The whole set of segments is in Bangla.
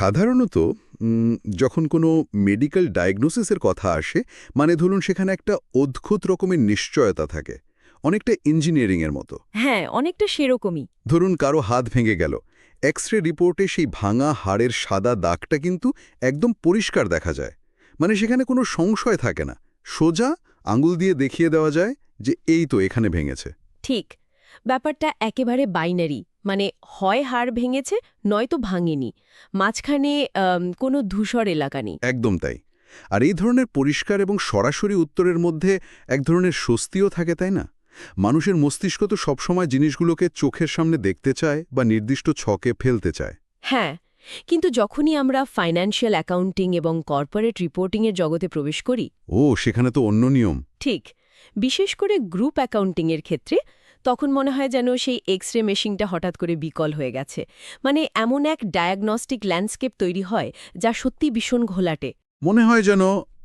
সাধারণত যখন কোনো মেডিকেল ডায়াগনোসিসের কথা আসে, মানে ধরুন সেখানে একটা অদ্ভুত রকমের নিশ্চয়তা থাকে, অনেকটা ইঞ্জিনিয়ারিংয়ের মতো। হ্যাঁ, অনেকটা সেরকমই। ধরুন কারো হাত ভেঙে গেল, এক্স-রে রিপোর্টে সেই ভাঙা হাড়ের সাদা দাগটা কিন্তু একদম পরিষ্কার দেখা যায়। মানে সেখানে কোনো সংশয় থাকে না, সোজা আঙুল দিয়ে দেখিয়ে দেওয়া যায় যে এই তো এখানে ভেঙেছে। ঠিক। ব্যাপারটা একেবারে বাইনারি, মানে হয় হাড় ভেঙেছে নয়তো ভাঙেনি। মাঝখানে কোনো ধূসর এলাকা নেই। একদম তাই। আর এই ধরনের পরিষ্কার এবং সরাসরি উত্তরের মধ্যে এক ধরনের স্বস্তিও থাকে, তাই না? মানুষের মস্তিষ্ক তো সবসময় জিনিসগুলোকে চোখের সামনে দেখতে চায় বা নির্দিষ্ট ছকে ফেলতে চায়। হ্যাঁ, কিন্তু যখনই আমরা ফাইন্যান্সিয়াল অ্যাকাউন্টিং এবং কর্পোরেট রিপোর্টিংয়ের জগতে প্রবেশ করি, সেখানে তো অন্য নিয়ম। ঠিক, বিশেষ করে গ্রুপ অ্যাকাউন্টিংয়ের ক্ষেত্রে, তখন মনে হয় যেন সেই এক্স-রে মেশিনটা হঠাৎ করে বিকল হয়ে গেছে। মানে এমন এক ডায়াগনস্টিক ল্যান্ডস্কেপ তৈরি হয় যা সত্যি ভীষণ ঘোলাটে। মনে হয় যেন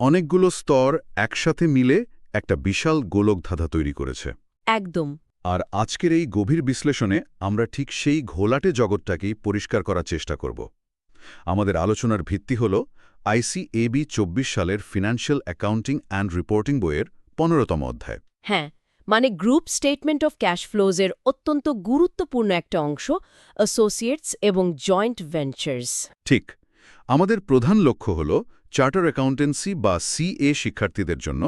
অনেকগুলো স্তর একসাথে মিলে একটা বিশাল গোলকধাঁধা তৈরি করেছে। একদম। আর আজকের এই গভীর বিশ্লেষণে আমরা ঠিক সেই ঘোলাটে জগৎটাকেই পরিষ্কার করার চেষ্টা করব। আমাদের আলোচনার ভিত্তি হল ICAB ২৪ সালের ফিনান্সিয়াল অ্যাকাউন্টিং অ্যান্ড রিপোর্টিং বইয়ের ১৫তম অধ্যায়। হ্যাঁ, মানে গ্রুপ স্টেটমেন্ট অফ ক্যাশ ফ্লোজের অত্যন্ত গুরুত্বপূর্ণ একটা অংশ, অ্যাসোসিয়েটস এবং জয়েন্ট ভেঞ্চার্স। ঠিক। আমাদের প্রধান লক্ষ্য হল চার্টার অ্যাকাউন্টেন্সি বা CA শিক্ষার্থীদের জন্য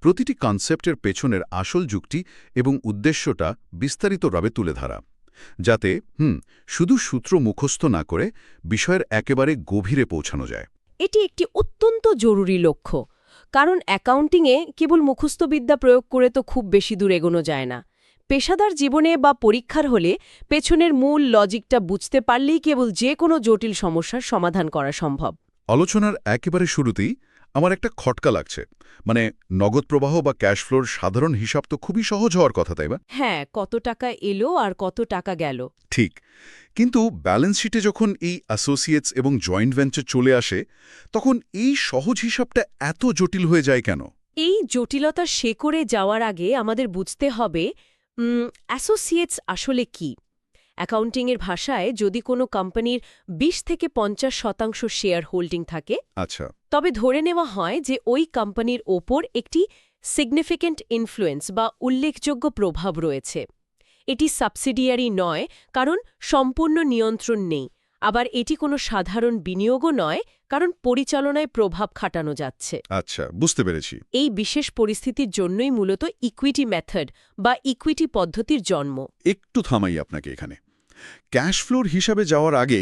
প্রতিটি কনসেপ্টের পেছনের আসল যুক্তি এবং উদ্দেশ্যটা বিস্তারিতভাবে তুলে ধরা, যাতে শুধু সূত্র মুখস্থ না করে বিষয়ের একেবারে গভীরে পৌঁছানো যায়। এটি একটি অত্যন্ত জরুরি লক্ষ্য, কারণ অ্যাকাউন্টিংয়ে কেবল মুখস্থবিদ্যা প্রয়োগ করে তো খুব বেশি দূর এগোনো যায় না। পেশাদার জীবনে বা পরীক্ষার হলে পেছনের মূল লজিকটা বুঝতে পারলেই কেবল যে কোনো জটিল সমস্যার সমাধান করা সম্ভব। আলোচনার একেবারে শুরুতেই আমার একটা খটকা লাগছে, মানে নগদ প্রবাহ বা ক্যাশ ফ্লোর সাধারণ হিসাব তো খুবই সহজ হওয়ার কথা, তাই না? হ্যাঁ, কত টাকা এলো আর কত টাকা গেল। ঠিক। কিন্তু ব্যালেন্স শিটে যখন এই অ্যাসোসিয়েটস এবং জয়েন্ট ভেঞ্চার চলে আসে, তখন এই সহজ হিসাবটা এত জটিল হয়ে যায় কেন? এই জটিলতার শেকড়ে যাওয়ার আগে আমাদের বুঝতে হবে অ্যাসোসিয়েটস আসলে কি। অ্যাকাউন্টিংয়ের ভাষায় যদি কোনো কোম্পানির ২০ থেকে ৫০% শেয়ার হোল্ডিং থাকে, আচ্ছা। তবে ধরে নেওয়া হয় যে ওই কোম্পানির ওপর একটি সিগনিফিক্যান্ট ইনফ্লুয়েন্স বা উল্লেখযোগ্য প্রভাব রয়েছে। এটি সাবসিডিয়ারি নয়, কারণ সম্পূর্ণ নিয়ন্ত্রণ নেই। আবার এটি কোনো সাধারণ বিনিয়োগও নয়, কারণ পরিচালনায় প্রভাব খাটানো যাচ্ছে। আচ্ছা, বুঝতে পেরেছি। এই বিশেষ পরিস্থিতির জন্যই মূলত ইকুইটি মেথড বা ইকুইটি পদ্ধতির জন্ম। একটু থামাই আপনাকে এখানে। ক্যাশ ফ্লোর হিসাবে যাওয়ার আগে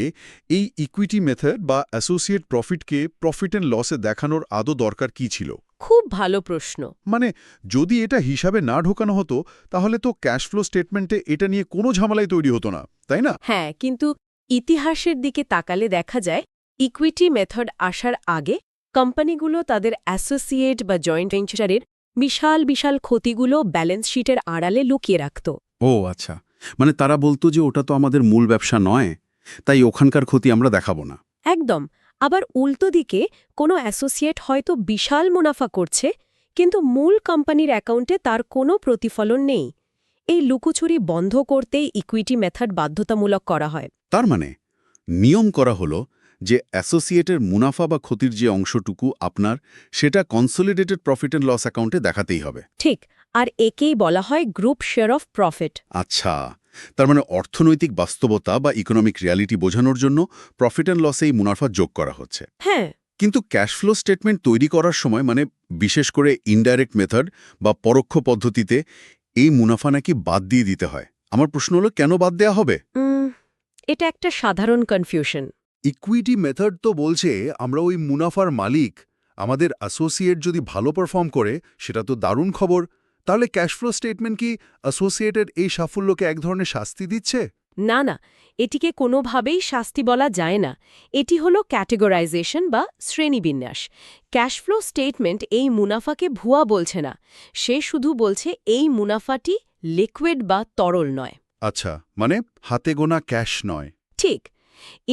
এই ইকুইটি মেথড বা অ্যাসোসিয়েট প্রফিটকে প্রফিট অ্যান্ড লসে দেখানোর আদৌ দরকার কি ছিল? খুব ভালো প্রশ্ন। মানে যদি এটা হিসাবে না ঢোকানো হতো, তাহলে তো ক্যাশ ফ্লো স্টেটমেন্টে এটা নিয়ে কোনো ঝামেলাই তৈরি হতো না, তাই না? হ্যাঁ, কিন্তু ইতিহাসের দিকে তাকালে দেখা যায় ইকুইটি মেথড আসার আগে কোম্পানিগুলো তাদের অ্যাসোসিয়েট বা জয়েন্ট ভেঞ্চারের বিশাল বিশাল ক্ষতিগুলো ব্যালেন্স শিটের আড়ালে লুকিয়ে রাখত। আচ্ছা, মানে তারা বলতো যে ওটা তো আমাদের মূল ব্যবসা নয়, তাই ওখানকার ক্ষতি আমরা দেখাবো না। একদম। আবার উল্টো দিকে কোনো অ্যাসোসিয়েট হয়তো বিশাল মুনাফা করছে, কিন্তু মূল কোম্পানির অ্যাকাউন্টে তার কোনো প্রতিফলন নেই। এই লুকোচুরি বন্ধ করতেই ইকুইটি মেথড বাধ্যতামূলক করা হয়। তার মানে নিয়ম করা হলো যে অ্যাসোসিয়েটের মুনাফা বা ক্ষতির যে অংশটুকু আপনার, সেটা কনসোলিডেটেড প্রফিট অ্যান্ড লস অ্যাকাউন্টে দেখাতেই হবে। ঠিক, আর একেই বলা হয় গ্রুপ শেয়ার অফ প্রফিট। আচ্ছা, তার মানে অর্থনৈতিক বাস্তবতা বা ইকোনমিক রিয়ালিটি বোঝানোর জন্য প্রফিট অ্যান্ড লসে এই মুনাফা যোগ করা হচ্ছে। হ্যাঁ, কিন্তু ক্যাশ ফ্লো স্টেটমেন্ট তৈরি করার সময়, মানে বিশেষ করে ইনডাইরেক্ট মেথড বা পরোক্ষ পদ্ধতিতে, এই মুনাফা নাকি বাদ দিয়ে দিতে হয়। আমার প্রশ্ন হলো, কেন বাদ দেয়া হবে? এটা একটা সাধারণ কনফিউশন। ইকুইটি মেথড তো বলছে আমরা ওই মুনাফার মালিক। আমাদের অ্যাসোসিয়েট যদি ভালো পারফর্ম করে, সেটা তো দারুণ খবর। তাহলে ক্যাশ ফ্লো স্টেটমেন্ট কি অ্যাসোসিয়েটের এই সাফল্যকে এক ধরনের শাস্তি দিচ্ছে? না না, এটিকে কোনোভাবেই শাস্তি বলা যায় না। এটি হলো ক্যাটেগরাইজেশন বা শ্রেণীবিন্যাস। ক্যাশ ফ্লো স্টেটমেন্ট এই মুনাফাকে ভুয়া বলছে না, সে শুধু বলছে এই মুনাফাটি লিকুইড বা তরল নয়। আচ্ছা, মানে হাতে গোনা ক্যাশ নয়। ঠিক।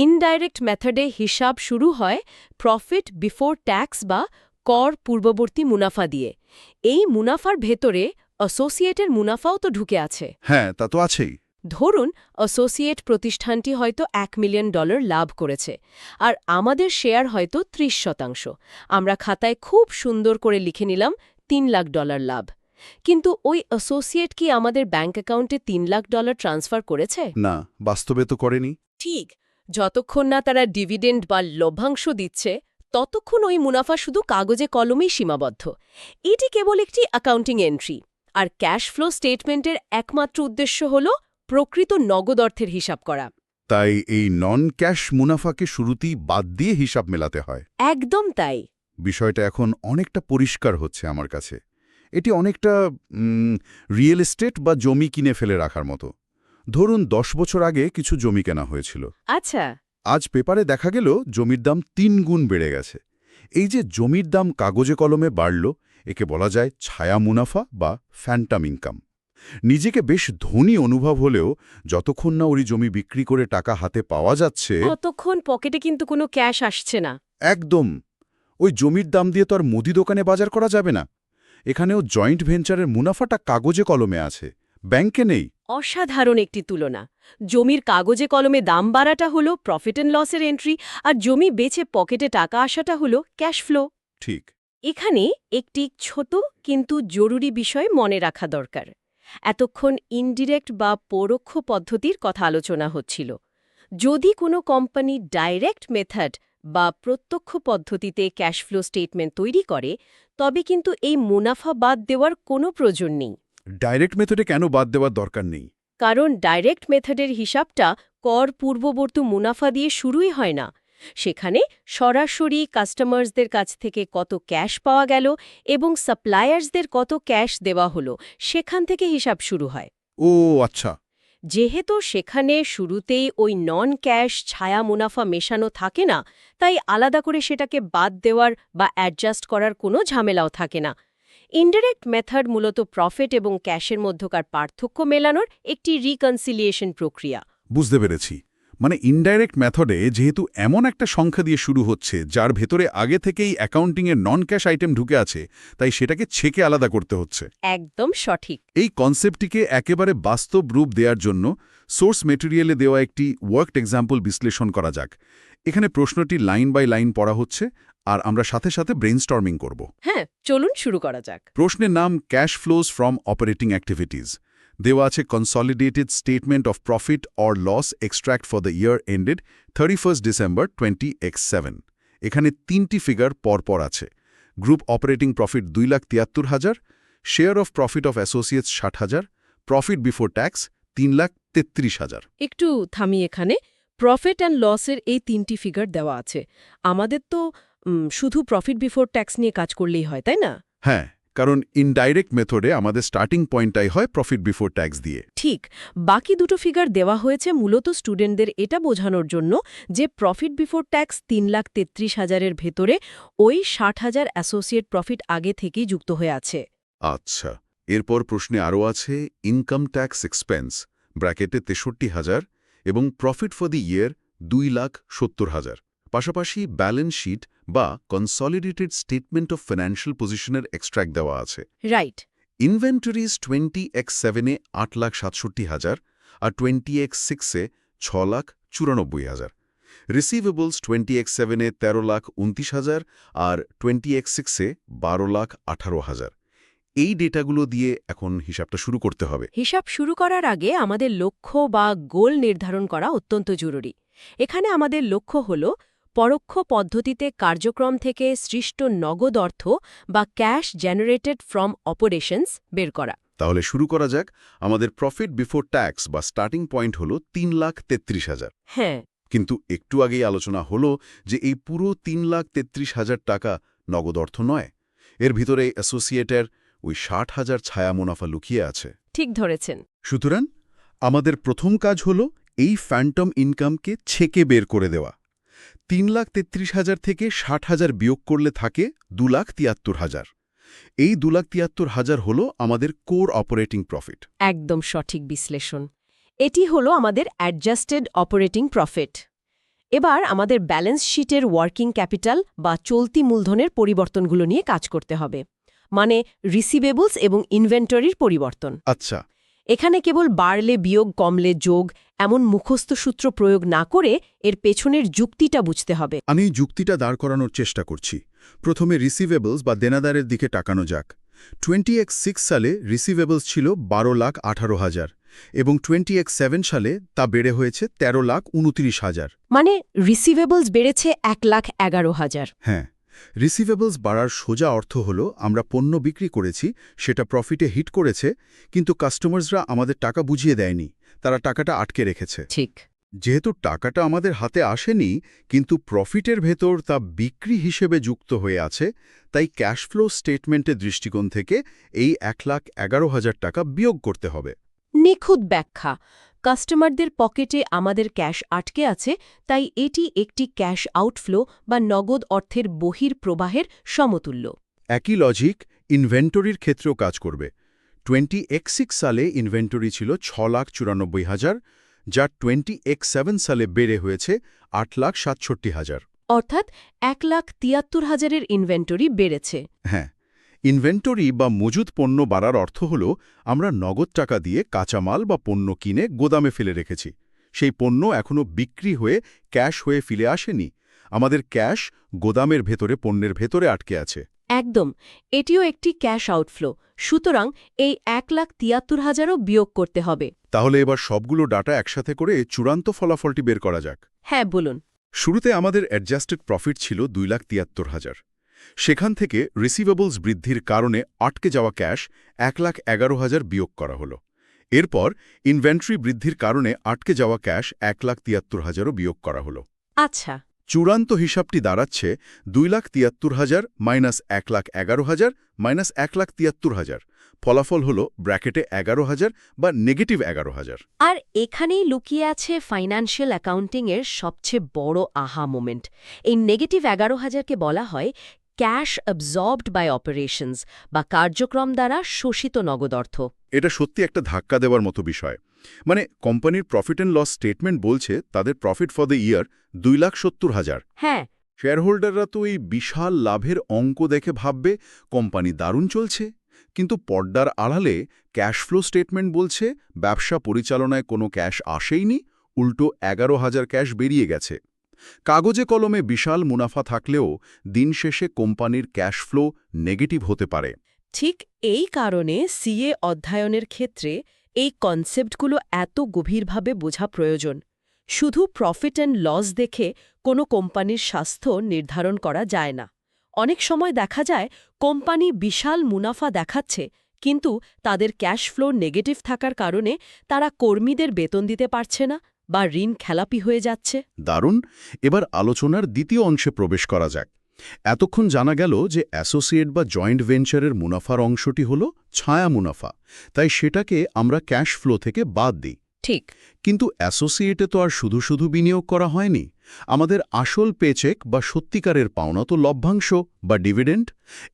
ইনডাইরেক্ট মেথডে হিসাব শুরু হয় প্রফিট বিফোর ট্যাক্স বা কর পূর্ববর্তী মুনাফা দিয়ে। এই মুনাফার ভেতরে অ্যাসোসিয়েটের মুনাফাও তো ঢুকে আছে। হ্যাঁ, তা তো আছেই। ধরুন অ্যাসোসিয়েট প্রতিষ্ঠানটি হয়তো $1 মিলিয়ন লাভ করেছে আর আমাদের শেয়ার হয়তো 30%। আমরা খাতায় খুব সুন্দর করে লিখে নিলাম $3 লাখ লাভ। কিন্তু ওই অ্যাসোসিয়েট কি আমাদের ব্যাংক অ্যাকাউন্টে $3 লাখ ট্রান্সফার করেছে? না, বাস্তবে তো করেনি। ঠিক, যতক্ষণ না তারা ডিভিডেন্ড বা লভ্যাংশ দিচ্ছে ততক্ষণ ওই মুনাফা শুধু কাগজে কলমেই সীমাবদ্ধ। এটি কেবল একটি অ্যাকাউন্টিং এন্ট্রি, আর ক্যাশ ফ্লো স্টেটমেন্টের একমাত্র উদ্দেশ্য হল প্রকৃত নগদ অর্থের হিসাব করা। তাই এই নন ক্যাশ মুনাফাকে শুরুতেই বাদ দিয়ে হিসাব মেলাতে হয়। একদম তাই। বিষয়টা এখন অনেকটা পরিষ্কার হচ্ছে আমার কাছে। এটি অনেকটা রিয়েল এস্টেট বা জমি কিনে ফেলে রাখার মতো। ধরুন 10 বছর আগে কিছু জমি কেনা হয়েছিল। আচ্ছা। আজ পেপারে দেখা গেল জমির দাম 3 গুণ বেড়ে গেছে। এই যে জমির দাম কাগজে কলমে বাড়ল, একে বলা যায় ছায়া মুনাফা বা ফ্যান্টাম ইনকাম। নিজেকে বেশ ধনী অনুভব হলেও যতক্ষণ না ওই জমি বিক্রি করে টাকা হাতে পাওয়া যাচ্ছে, ততক্ষণ পকেটে কিন্তু কোনো ক্যাশ আসছে না। একদম। ওই জমির দাম দিয়ে তো আর মুদি দোকানে বাজার করা যাবে না। এখানেও জয়েন্ট ভেঞ্চারের মুনাফাটা কাগজে কলমে আছে, ব্যাংকে নেই। অসাধারণ একটি তুলনা। জমির কাগজে কলমে দাম বাড়াটা হলো প্রফিট অ্যান্ড লসের এন্ট্রি, আর জমি বেচে পকেটে টাকা আসাটা হলো ক্যাশ ফ্লো। ঠিক। এখানে একটি ছোট কিন্তু জরুরি বিষয় মনে রাখা দরকার। এতক্ষণ ইনডিরেক্ট বা পরোক্ষ পদ্ধতির কথা আলোচনা হচ্ছিল। যদি কোনো কোম্পানি ডাইরেক্ট মেথড বা প্রত্যক্ষ পদ্ধতিতে ক্যাশ ফ্লো স্টেটমেন্ট তৈরি করে, তবে কিন্তু এই মুনাফা বাদ দেওয়ার কোনো প্রয়োজন নেই। ডাইরেক্ট মেথডে কেন বাদ দেওয়ার দরকার নেই? কারণ ডাইরেক্ট মেথডের হিসাবটা কর পূর্ববর্তী মুনাফা দিয়ে শুরুই হয় না। সেখানে সরাসরি কাস্টমার্সদের কাছ থেকে কত ক্যাশ পাওয়া গেল এবং সাপ্লায়ার্সদের কত ক্যাশ দেওয়া হলো, সেখান থেকে হিসাব শুরু হয়। ও আচ্ছা। যেহেতু সেখানে শুরুতেই ওই নন ক্যাশ ছায়া মুনাফা মেশানো থাকে না, তাই আলাদা করে সেটাকে বাদ দেওয়ার বা অ্যাডজাস্ট করার কোনো ঝামেলাও থাকে না। ইনডাইরেক্ট মেথড মূলত প্রফিট এবং ক্যাশের মধ্যকার পার্থক্য মেলানোর একটি রিকনসিলিয়েশন প্রক্রিয়া। বুঝতে পেরেছি। মানে ইনডাইরেক্ট মেথডে যেহেতু এমন একটা সংখ্যা দিয়ে শুরু হচ্ছে যার ভেতরে আগে থেকেই অ্যাকাউন্টিংয়ের নন ক্যাশ আইটেম ঢুকে আছে, তাই সেটাকে ছেঁকে আলাদা করতে হচ্ছে। একদম সঠিক। এই কনসেপ্টটিকে একেবারে বাস্তব রূপ দেওয়ার জন্য সোর্স মেটেরিয়ালে দেওয়া একটি ওয়ার্কড এক্সাম্পল বিশ্লেষণ করা যাক। এখানে প্রশ্নটি লাইন বাই লাইন পড়া হচ্ছে, আর আমরা সাথে সাথে ব্রেইনস্টর্মিং করব। হ্যাঁ, চলুন শুরু করা যাক। প্রশ্নের নাম cash flows from operating activities. দেওয়া আছে consolidated statement of profit or loss extract for the year ended 31 December 20x7। এখানে 3টি ফিগার পরপর আছে। Group operating profit 2,73,000, share of profit of associates 60,000, profit before tax 3,33,000। একটু থামি, এখানে প্রফিট অ্যান্ড লসের এই 3টি ফিগার দেওয়া আছে। আমাদের তো শুধু প্রফিট বিফোর ট্যাক্স নিয়ে কাজ করলেই হয়, তাই না? হ্যাঁ, কারণ ইনডাইরেক্ট মেথডে আমাদের স্টার্টিং পয়েন্টটাই হয় প্রফিট বিফোর ট্যাক্স দিয়ে। ঠিক। বাকি দুটো ফিগার দেওয়া হয়েছে মূলত স্টুডেন্টদের এটা বোঝানোর জন্য যে প্রফিট বিফোর ট্যাক্স 3,33,000-এর ভেতরে ওই 60,000 অ্যাসোসিয়েট প্রফিট আগে থেকেই যুক্ত হয়ে আছে। আচ্ছা, এরপর প্রশ্নে আরও আছে ইনকাম ট্যাক্স এক্সপেন্স ব্র্যাকেটে 63,000 এবং প্রফিট ফর দি ইয়ার 2,70,000। পাশাপাশি ব্যালেন্স শিট বা কনসলিডেটেড স্টেটমেন্ট অফ ফাইন্যান্সিয়াল পজিশনের এক্সট্র্যাক্ট দেওয়া আছে। রাইট। ইনভেন্টরিজ 20x7-এ 8,67,000 আর 20x6-এ 6,94,000। রিসিভেবলস 20x7-এ 13,29,000 আর 20x6-এ 12,18,000। এই ডেটাগুলো দিয়ে এখন হিসাবটা শুরু করতে হবে। হিসাব শুরু করার আগে আমাদের লক্ষ্য বা গোল নির্ধারণ করা অত্যন্ত জরুরি। এখানে আমাদের লক্ষ্য হল পরোক্ষ পদ্ধতিতে কার্যক্রম থেকে সৃষ্ট নগদ অর্থ বা ক্যাশ জেনারেটেড ফ্রম অপারেশনস বের করা। তাহলে শুরু করা যাক। আমাদের প্রফিট বিফোর ট্যাক্স বা স্টার্টিং পয়েন্ট হল 3,33,000। হ্যাঁ, কিন্তু একটু আগেই আলোচনা হলো যে এই পুরো 3,33,000 টাকা নগদ অর্থ নয়। এর ভিতরে অ্যাসোসিয়েটের ওই 60,000 ছায়া মুনাফা লুকিয়ে আছে। ঠিক ধরেছেন। সুতরাং আমাদের প্রথম কাজ হল এই ফ্যান্টম ইনকামকে ছেঁকে বের করে দেওয়া। 3,33,000 থেকে 60,000 বিয়োগ করলে থাকে 2,73,000। এই 2,73,000 হল আমাদের কোর অপারেটিং প্রফিট। একদম সঠিক বিশ্লেষণ। এটি হলো আমাদের অ্যাডজাস্টেড অপারেটিং প্রফিট। এবার আমাদের ব্যালেন্স শিটের ওয়ার্কিং ক্যাপিটাল বা চলতি মূলধনের পরিবর্তনগুলো নিয়ে কাজ করতে হবে, মানে রিসিভেবলস এবং ইনভেন্টরির পরিবর্তন। আচ্ছা, এখানে কেবল বাড়লে বিয়োগ কমলে যোগ এমন মুখস্থ সূত্র প্রয়োগ না করে এর পেছনের যুক্তিটা বুঝতে হবে। আমি যুক্তিটা দাঁড় করানোর চেষ্টা করছি। প্রথমে রিসিভেবলস বা দেনাদারের দিকে তাকানো যাক। 20X6 সালে রিসিভেবলস ছিল 12,18,000 এবং 20X7 সালে তা বেড়ে হয়েছে 13,29,000। মানে রিসিভেবলস বেড়েছে 1,11,000। হ্যাঁ, রিসিভেবলস বাড়ার সোজা অর্থ হল আমরা পণ্য বিক্রি করেছি, সেটা প্রফিটে হিট করেছে, কিন্তু কাস্টমার্সরা আমাদের টাকা বুঝিয়ে দেয়নি, তারা টাকাটা আটকে রেখেছে। ঠিক। যেহেতু টাকাটা আমাদের হাতে আসেনি কিন্তু প্রফিটের ভেতর তা বিক্রি হিসেবে যুক্ত হয়ে আছে, তাই ক্যাশ ফ্লো স্টেটমেন্টের দৃষ্টিকোণ থেকে এই 1,11,000 টাকা বিয়োগ করতে হবে। নিখুঁত ব্যাখ্যা। কাস্টমারদের পকেটে আমাদের ক্যাশ আটকে আছে, তাই এটি একটি ক্যাশ আউটফ্লো বা নগদ অর্থের বহির্প্রবাহের সমতুল্য। একই লজিক ইনভেন্টরির ক্ষেত্রেও কাজ করবে। 20X6 সালে ইনভেন্টরি ছিল 6,94,000, যা 20X7 সালে বেড়ে হয়েছে 8,67,000। অর্থাৎ 1,73,000-এর ইনভেন্টরি বেড়েছে। হ্যাঁ, ইনভেন্টরি বা মজুত পণ্য বাড়ার অর্থ হল আমরা নগদ টাকা দিয়ে কাঁচামাল বা পণ্য কিনে গোদামে ফেলে রেখেছি। সেই পণ্য এখনও বিক্রি হয়ে ক্যাশ হয়ে ফিরে আসেনি, আমাদের ক্যাশ গোদামের ভেতরে পণ্যের ভেতরে আটকে আছে। একদম, এটিও একটি ক্যাশ আউটফ্লো। সুতরাং এই 1,73,000ও বিয়োগ করতে হবে। তাহলে এবার সবগুলো ডাটা একসাথে করে চূড়ান্ত ফলাফলটি বের করা যাক। হ্যাঁ, বলুন। শুরুতে আমাদের অ্যাডজাস্টেড প্রফিট ছিল 2,73,000। সেখান থেকে রিসিভেবলস বৃদ্ধির কারণে আটকে যাওয়া ক্যাশ 1,11,000 বিয়োগ করা হলো। এরপর ইনভেন্টরি বৃদ্ধির কারণে আটকে যাওয়া ক্যাশ 1,73,000ও বিয়োগ করা হলো। আচ্ছা, চূড়ান্ত হিসাবটি দাঁড়াচ্ছে 2,73,000 মাইনাস 1,11,000 মাইনাস 1,73,000। ফলাফল হল ব্র্যাকেটে 11,000 বা নেগেটিভ 11,000। আর এখানেই লুকিয়ে আছে ফাইন্যান্সিয়াল অ্যাকাউন্টিংয়ের সবচেয়ে বড় আহা মোমেন্ট। এই নেগেটিভ 11,000কে বলা হয় ক্যাশ অ্যাবজর্বড বাই অপারেশনস বা কার্যক্রম দ্বারা শোষিত নগদ অর্থ। এটা সত্যি একটা ধাক্কা দেওয়ার মতো বিষয়। মানে কোম্পানির প্রফিট অ্যান্ড লস স্টেটমেন্ট বলছে তাদের প্রফিট ফর দ্য ইয়ার 2,70,000। হ্যাঁ, শেয়ারহোল্ডাররা তো এই বিশাল লাভের অঙ্ক দেখে ভাববে কোম্পানি দারুণ চলছে, কিন্তু পর্দার আড়ালে ক্যাশ ফ্লো স্টেটমেন্ট বলছে ব্যবসা পরিচালনায় কোনো ক্যাশ আসেইনি, উল্টো 11,000 ক্যাশ বেরিয়ে গেছে। কাগজে কলমে বিশাল মুনাফা থাকলেও দিন শেষে কোম্পানির ক্যাশ ফ্লো নেগেটিভ হতে পারে। ঠিক এই কারণে সিএ অধ্যয়নের ক্ষেত্রে এই কনসেপ্টগুলো এত গভীরভাবে বোঝা প্রয়োজন। শুধু প্রফিট অ্যান্ড লস দেখে কোনো কোম্পানির স্বাস্থ্য নির্ধারণ করা যায় না। অনেক সময় দেখা যায় কোম্পানি বিশাল মুনাফা দেখাচ্ছে, কিন্তু তাদের ক্যাশ ফ্লো নেগেটিভ থাকার কারণে তারা কর্মীদের বেতন দিতে পারছে না বা ঋণ খেলাপি হয়ে যাচ্ছে। দারুণ। এবার আলোচনার দ্বিতীয় অংশে প্রবেশ করা যাক। এতক্ষণ জানা গেল যে অ্যাসোসিয়েট বা জয়েন্ট ভেঞ্চারের মুনাফার অংশটি হল ছায়া মুনাফা, তাই সেটাকে আমরা ক্যাশ ফ্লো থেকে বাদ দিই। ঠিক। কিন্তু অ্যাসোসিয়েটে তো আর শুধু শুধু বিনিয়োগ করা হয়নি। আমাদের আসল পেচেক বা সত্যিকারের পাওনা তো লভ্যাংশ বা ডিভিডেন্ড।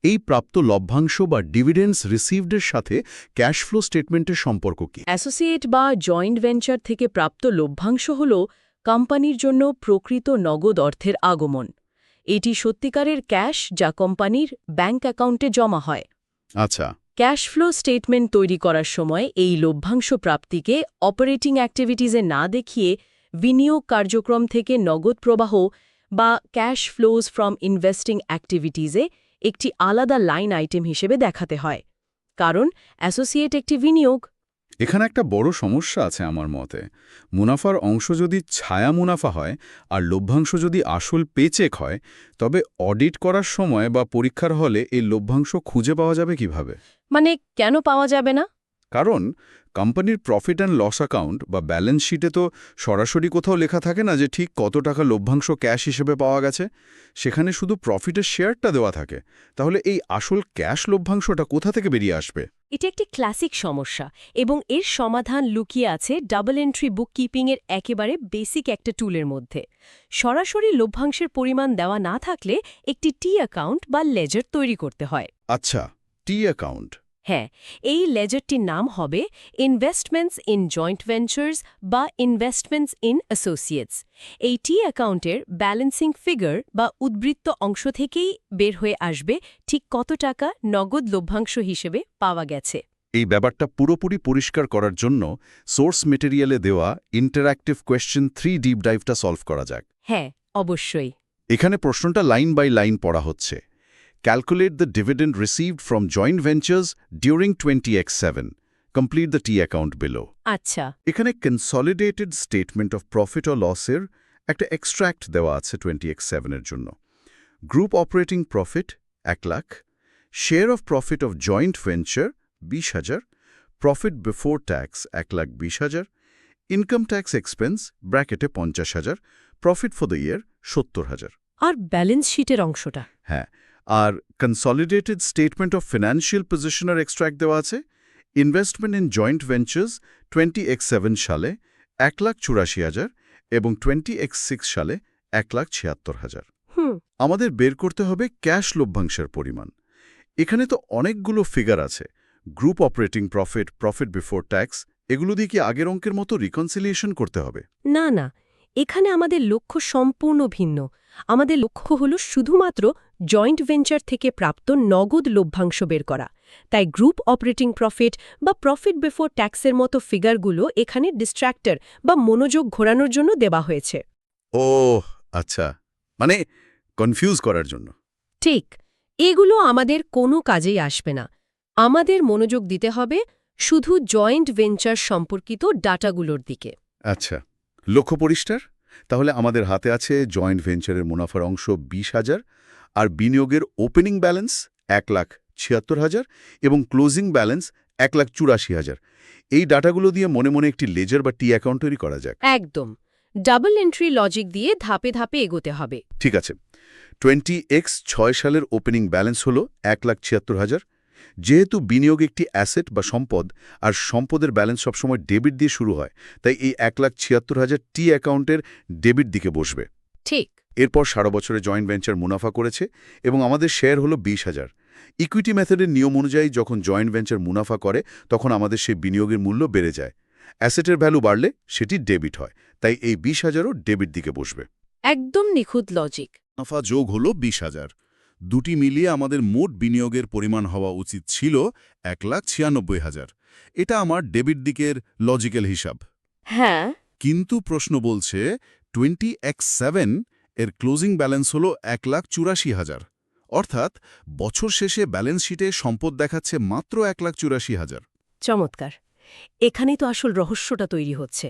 এই প্রাপ্ত লভ্যাংশ বা ডিভিডেন্ডস রিসিভডের সাথে ক্যাশ ফ্লো স্টেটমেন্টের সম্পর্ক কি? অ্যাসোসিয়েট বা জয়েন্ট ভেঞ্চার থেকে প্রাপ্ত লভ্যাংশ হল কোম্পানির জন্য প্রকৃত নগদ অর্থের আগমন। এটি সত্যিকারের ক্যাশ যা কোম্পানির ব্যাংক অ্যাকাউন্টে জমা হয়। আচ্ছা। ক্যাশ ফ্লো স্টেটমেন্ট তৈরি করার সময় এই লভ্যাংশ প্রাপ্তিকে অপারেটিং অ্যাক্টিভিটিজে না দেখিয়ে বিনিয়োগ কার্যক্রম থেকে নগদ প্রবাহ বা ক্যাশ ফ্লোজ ফ্রম ইনভেস্টিং অ্যাক্টিভিটিজে একটি আলাদা লাইন আইটেম হিসেবে দেখাতে হয়, কারণ অ্যাসোসিয়েট একটি বিনিয়োগ। এখানে একটা বড় সমস্যা আছে আমার মতে। মুনাফার অংশ যদি ছায়া মুনাফা হয় আর লভ্যাংশ যদি আসল পেচেক হয়, তবে অডিট করার সময় বা পরীক্ষার হলে এই লভ্যাংশ খুঁজে পাওয়া যাবে কিভাবে? মানে কেন পাওয়া যাবে না? কারণ কোম্পানির প্রফিট অ্যান্ড লস অ্যাকাউন্ট বা ব্যালেন্স শিটে তো সরাসরি কোথাও লেখা থাকে না যে ঠিক কত টাকা লভ্যাংশ ক্যাশ হিসেবে পাওয়া গেছে। সেখানে শুধু প্রফিটের শেয়ারটা দেওয়া থাকে। তাহলে এই আসল ক্যাশ লভ্যাংশটা কোথা থেকে বেরিয়ে আসবে? এটা একটি ক্লাসিক সমস্যা এবং এর সমাধান লুকিয়ে আছে ডাবল এন্ট্রি বুককিপিংয়ের একেবারে বেসিক একটা টুলের মধ্যে। সরাসরি লভ্যাংশের পরিমাণ দেওয়া না থাকলে একটি টি অ্যাকাউন্ট বা লেজার তৈরি করতে হয়। আচ্ছা, টি অ্যাকাউন্ট। হ্যাঁ, এই লেজারটির নাম হবে ইনভেস্টমেন্টস ইন জয়েন্ট ভেঞ্চার্স বা ইনভেস্টমেন্টস ইন অ্যাসোসিয়েটস। এই টি অ্যাকাউন্টের ব্যালেন্সিং ফিগার বা উদ্বৃত্ত অংশ থেকেই বের হয়ে আসবে ঠিক কত টাকা নগদ লভ্যাংশ হিসেবে পাওয়া গেছে। এই ব্যাপারটা পুরোপুরি পরিষ্কার করার জন্য সোর্স মেটেরিয়ালে দেওয়া ইন্টারঅ্যাক্টিভ কোয়েশ্চেন 3 ডিপ ডাইভটা সলভ করা যাক। হ্যাঁ, অবশ্যই। এখানে প্রশ্নটা লাইন বাই লাইন পড়া হচ্ছে। Calculate the dividend received from joint ventures during 20X7। Complete the T account below. আচ্ছা, এখানে কনসলিডেটেড স্টেটমেন্ট অফ প্রফিট ও লসের একটা এক্সট্র্যাক্ট দেওয়া আছে 20X7 এর জন্য। Group operating profit 1 lakh, share of profit of joint venture 20,000, profit before tax 1,20,000, income tax expense ব্র্যাকেটে 50,000, প্রফিট ফর দ্য ইয়ার 70,000। আর ব্যালেন্স শিটের অংশটা? হ্যাঁ, আর কনসলিডেটেড স্টেটমেন্ট অফ ফিনান্সিয়াল পজিশনের এক্সট্র্যাক্ট দেওয়া আছে। Investment in joint ventures 20X7 সালে 1,84,000 এবং 20X6 সালে 1,76,000। আমাদের বের করতে হবে ক্যাশ লভ্যাংশের পরিমাণ। এখানে তো অনেকগুলো ফিগার আছে, group operating profit, profit before tax, এগুলো দিয়ে কি আগের অঙ্কের মতো রিকনসিলিয়েশন করতে হবে? না না, এখানে আমাদের লক্ষ্য সম্পূর্ণ ভিন্ন। আমাদের লক্ষ্য হল শুধুমাত্র জয়েন্ট ভেঞ্চার থেকে প্রাপ্ত নগদ লভ্যাংশ বের করা। তাই গ্রুপ অপারেটিং প্রফিট বা প্রফিট বিফোর ট্যাক্সের মতো ফিগারগুলো এখানে ডিস্ট্র্যাক্টর বা মনোযোগ ঘোরানোর জন্য দেওয়া হয়েছে। ও আচ্ছা, মানে কনফিউজ করার জন্য। ঠিক, এগুলো আমাদের কোনো কাজেই আসবে না। আমাদের মনোযোগ দিতে হবে শুধু জয়েন্ট ভেঞ্চার সম্পর্কিত ডাটাগুলোর দিকে। আচ্ছা, লক্ষ্য পরিষ্কার। তাহলে আমাদের হাতে আছে জয়েন্ট ভেঞ্চারের মুনাফার অংশ 20,000, আর বিনিয়োগের ওপেনিং ব্যালেন্স 1,76,000 এবং ক্লোজিং ব্যালেন্স 1,84,000। এই ডাটাগুলো দিয়ে মনে মনে একটি লেজার বা টি অ্যাকাউন্ট তৈরি করা যাক। একদম, ডাবল এন্ট্রি লজিক দিয়ে ধাপে ধাপে এগোতে হবে। ঠিক আছে। 20X6 সালের ওপেনিং ব্যালেন্স হল 1,76,000। যেহেতু বিনিয়োগ একটি অ্যাসেট বা সম্পদ, আর সম্পদের ব্যালেন্স সবসময় ডেবিট দিয়ে শুরু হয়, তাই এই 1,76,000 টি অ্যাকাউন্টের ডেবিট দিকে বসবে। ঠিক। এরপর 12 বছরে জয়েন্ট ভেঞ্চার মুনাফা করেছে এবং আমাদের শেয়ার হলো 20,000। ইকুইটি মেথডের নিয়ম অনুযায়ী যখন জয়েন্ট ভেঞ্চার মুনাফা করে তখন আমাদের সেই বিনিয়োগের মূল্য বেড়ে যায়। অ্যাসেটের ভ্যালু বাড়লে সেটি ডেবিট হয়, তাই এই 20,000ও ডেবিট দিকে বসবে। একদম নিখুঁত লজিক। মুনাফা যোগ হলো 20,000। দুটি মিলিয়ে আমাদের মোট বিনিয়োগের পরিমাণ হওয়া উচিত ছিল 1,96,000। এটা আমার ডেবিট দিকের লজিক্যাল হিসাব। হ্যাঁ, কিন্তু প্রশ্ন বলছে 20X7 এর ক্লোজিং ব্যালেন্স হল 1,84,000। অর্থাৎ বছর শেষে ব্যালেন্স শিটে সম্পদ দেখাচ্ছে মাত্র 1,84,000। চমৎকার। এখানেই তো আসল রহস্যটা তৈরি হচ্ছে।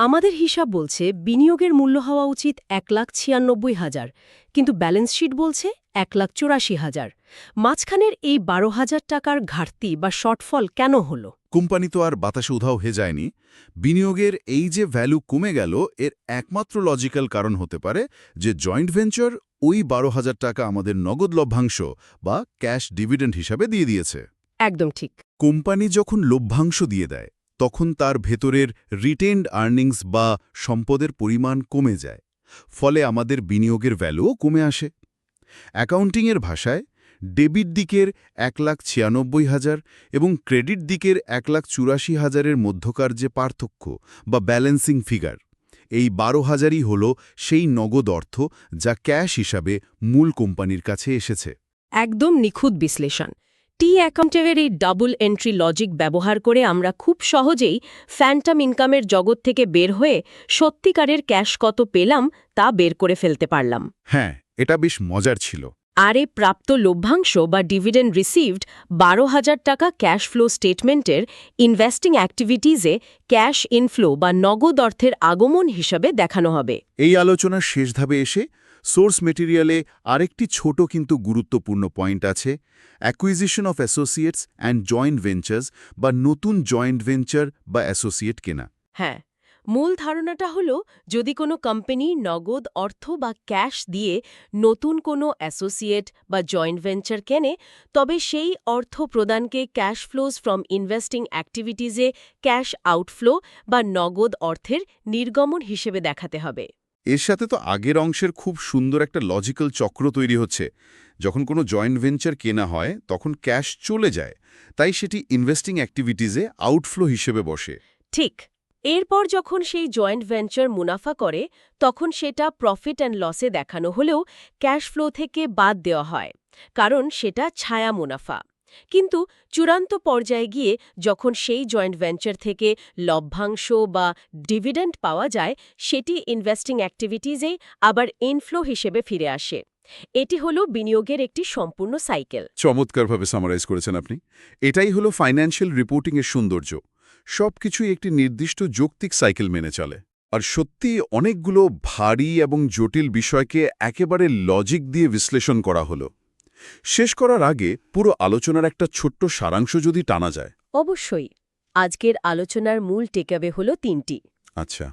আমাদের হিসাব বলছে বিনিয়োগের মূল্য হওয়া উচিত 1,96,000, কিন্তু ব্যালেন্স শিট বলছে 1,84,000। মাঝখানের এই 12,000 টাকার ঘাটতি বা শর্টফল কেন হলো? কোম্পানি তো আর বাতাসে উধাও হয়ে যায়নি। বিনিয়োগের এই যে ভ্যালু কমে গেল, এর একমাত্র লজিক্যাল কারণ হতে পারে যে জয়েন্ট ভেঞ্চার ওই 12,000 টাকা আমাদের নগদ লভ্যাংশ বা ক্যাশ ডিভিডেন্ড হিসাবে দিয়ে দিয়েছে। একদম ঠিক। কোম্পানি যখন লভ্যাংশ দিয়ে দেয় তখন তার ভেতরের রিটেইনড আর্নিংস বা সম্পদের পরিমাণ কমে যায়, ফলে আমাদের বিনিয়োগের ভ্যালুও কমে আসে। অ্যাকাউন্টিংয়ের ভাষায় ডেবিট দিকের 1,96,000 এবং ক্রেডিট দিকের 1,84,000-এর মধ্যকার যে পার্থক্য বা ব্যালেন্সিং ফিগার, এই 12,000ই হল সেই নগদ অর্থ যা ক্যাশ হিসাবে মূল কোম্পানির কাছে এসেছে। একদম নিখুঁত বিশ্লেষণ। টি অ্যাকাউন্টের এই ডাবল এন্ট্রি লজিক ব্যবহার করে আমরা খুব সহজেই ফ্যান্টাম ইনকামের জগৎ থেকে বের হয়ে সত্যিকারের ক্যাশ কত পেলাম তা বের করে ফেলতে পারলাম। হ্যাঁ, এটা বেশ মজার ছিল। আর এই প্রাপ্ত লভ্যাংশ বা ডিভিডেন্ড রিসিভড 12,000 টাকা ক্যাশ ফ্লো স্টেটমেন্টের ইনভেস্টিং অ্যাক্টিভিটিজে ক্যাশ ইনফ্লো বা নগদ অর্থের আগমন হিসাবে দেখানো হবে। এই আলোচনার শেষ ধাপে এসে সোর্স মেটেরিয়ালে আরেকটি ছোট কিন্তু গুরুত্বপূর্ণ পয়েন্ট আছে, acquisition of associates and joint ventures বা নতুন জয়েন্ট ভেঞ্চার বা অ্যাসোসিয়েট কেনা। হ্যাঁ, মূল ধারণাটা হলো যদি কোনো কোম্পানি নগদ অর্থ বা ক্যাশ দিয়ে নতুন কোনো অ্যাসোসিয়েট বা জয়েন্ট ভেঞ্চার কেনে, তবে সেই অর্থ প্রদানকে ক্যাশ ফ্লোজ ফ্রম ইনভেস্টিং অ্যাক্টিভিটিজে ক্যাশ আউটফ্লো বা নগদ অর্থের নির্গমন হিসেবে দেখাতে হবে। এর সাথে তো আগের অংশের খুব সুন্দর একটা লজিক্যাল চক্র তৈরি হচ্ছে। যখন কোনো জয়েন্ট ভেঞ্চার কেনা হয় তখন ক্যাশ চলে যায়, তাই সেটি ইনভেস্টিং অ্যাক্টিভিটিজে আউটফ্লো হিসেবে বসে। ঠিক। এরপর যখন সেই জয়েন্ট ভেঞ্চার মুনাফা করে তখন সেটা প্রফিট অ্যান্ড লসে দেখানো হলেও ক্যাশ ফ্লো থেকে বাদ দেওয়া হয়, কারণ সেটা ছায়া মুনাফা। কিন্তু চূড়ান্ত পর্যায়ে গিয়ে যখন সেই জয়েন্ট ভেঞ্চার থেকে লভ্যাংশ বা ডিভিডেন্ড পাওয়া যায়, সেটি ইনভেস্টিং অ্যাক্টিভিটিজেই আবার ইনফ্লো হিসেবে ফিরে আসে। এটি হলো বিনিয়োগের একটি সম্পূর্ণ সাইকেল। চমৎকারভাবে সামারাইজ করেছেন আপনি। এটাই হলো ফাইন্যান্সিয়াল রিপোর্টিংয়ের সৌন্দর্য। সবকিছুই একটি নির্দিষ্ট যৌক্তিক সাইকেল মেনে চলে। আর সত্যি অনেকগুলো ভারী এবং জটিল বিষয়কে একেবারে লজিক দিয়ে বিশ্লেষণ করা হলো। শেষ করার আগে পুরো আলোচনার একটা ছোট্ট সারাংশ যদি টানা যায়। অবশ্যই আজকের আলোচনার মূল টেকঅ্যাওয়ে হলো ৩টি। আচ্ছা।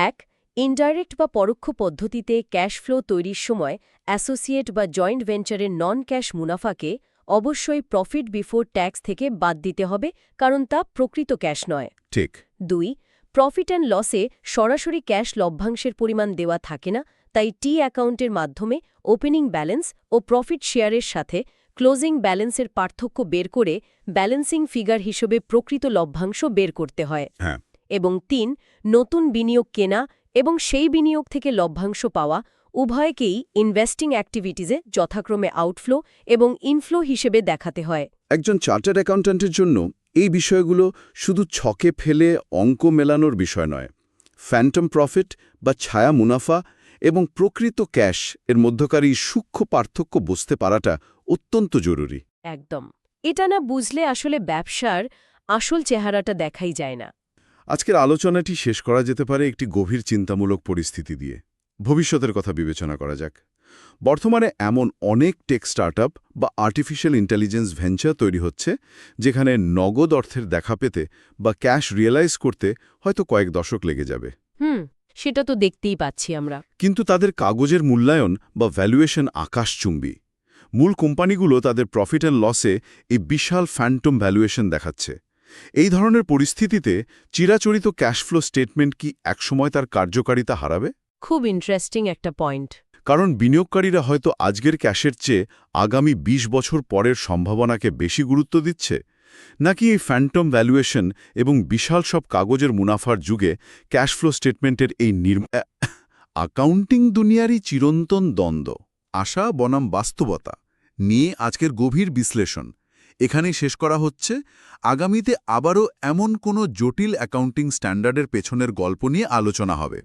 ১. ইনডাইরেক্ট বা পরোক্ষ পদ্ধতিতে ক্যাশ ফ্লো তৈরির সময় অ্যাসোসিয়েট বা জয়েন্ট ভেঞ্চারের নন ক্যাশ মুনাফাকে অবশ্যই প্রফিট বিফোর ট্যাক্স থেকে বাদ দিতে হবে, কারণ তা প্রকৃত ক্যাশ নয়। ঠিক। ২. প্রফিট অ্যান্ড লসে সরাসরি ক্যাশ লভ্যাংশের পরিমাণ দেওয়া থাকে না, তাই টি অ্যাকাউন্টের মাধ্যমে ওপেনিং ব্যালেন্স ও প্রফিট শেয়ারের সাথে ক্লোজিং ব্যালেন্সের পার্থক্য বের করে ব্যালেন্সিং ফিগার হিসেবে প্রকৃত লভ্যাংশ বের করতে হয়। হ্যাঁ। এবং ৩. নতুন বিনিয়োগ কেনা এবং সেই বিনিয়োগ থেকে লভ্যাংশ পাওয়া উভয়কেই ইনভেস্টিং অ্যাক্টিভিটিজে যথাক্রমে আউটফ্লো এবং ইনফ্লো হিসেবে দেখাতে হয়। একজন চার্টার্ড অ্যাকাউন্ট্যান্টের জন্য এই বিষয়গুলো শুধু ছকে ফেলে অঙ্ক মেলানোর বিষয় নয়। ফ্যান্টম প্রফিট বা ছায়া মুনাফা এবং প্রকৃত ক্যাশ এর মধ্যকার এই সূক্ষ্ম পার্থক্য বুঝতে পারাটা অত্যন্ত জরুরি। একদম। এটা না বুঝলে আসলে ব্যবসার আসল চেহারাটা দেখাই যায় না। আজকের আলোচনাটি শেষ করা যেতে পারে একটি গভীর চিন্তামূলক পরিস্থিতি দিয়ে। ভবিষ্যতের কথা বিবেচনা করা যাক। বর্তমানে এমন অনেক টেক স্টার্টআপ বা আর্টিফিশিয়াল ইন্টেলিজেন্স ভেঞ্চার তৈরি হচ্ছে, যেখানে নগদ অর্থের দেখা পেতে বা ক্যাশ রিয়েলাইজ করতে হয়তো কয়েক দশক লেগে যাবে। সেটা তো দেখতেই পাচ্ছি আমরা। কিন্তু তাদের কাগজের মূল্যায়ন বা ভ্যালুয়েশন আকাশচুম্বী। মূল কোম্পানিগুলো তাদের প্রফিট অ্যান্ড লসে এই বিশাল ফ্যান্টম ভ্যালুয়েশন দেখাচ্ছে। এই ধরনের পরিস্থিতিতে চিরাচরিত ক্যাশফ্লো স্টেটমেন্ট কি একসময় তার কার্যকারিতা হারাবে? খুব ইন্টারেস্টিং একটা পয়েন্ট। কারণ বিনিয়োগকারীরা হয়তো আজকের ক্যাশের চেয়ে আগামী ২০ বছর পরের সম্ভাবনাকে বেশি গুরুত্ব দিচ্ছে, নাকি এই ফ্যান্টম ভ্যালুয়েশন এবং বিশাল সব কাগজের মুনাফার যুগে ক্যাশফ্লো স্টেটমেন্টের এই অ্যাকাউন্টিং দুনিয়ারই চিরন্তন দ্বন্দ্ব, আশা বনাম বাস্তবতা নিয়ে আজকের গভীর বিশ্লেষণ এখানেই শেষ করা হচ্ছে। আগামীতে আবারও এমন কোনো জটিল অ্যাকাউন্টিং স্ট্যান্ডার্ডের পেছনের গল্প নিয়ে আলোচনা হবে।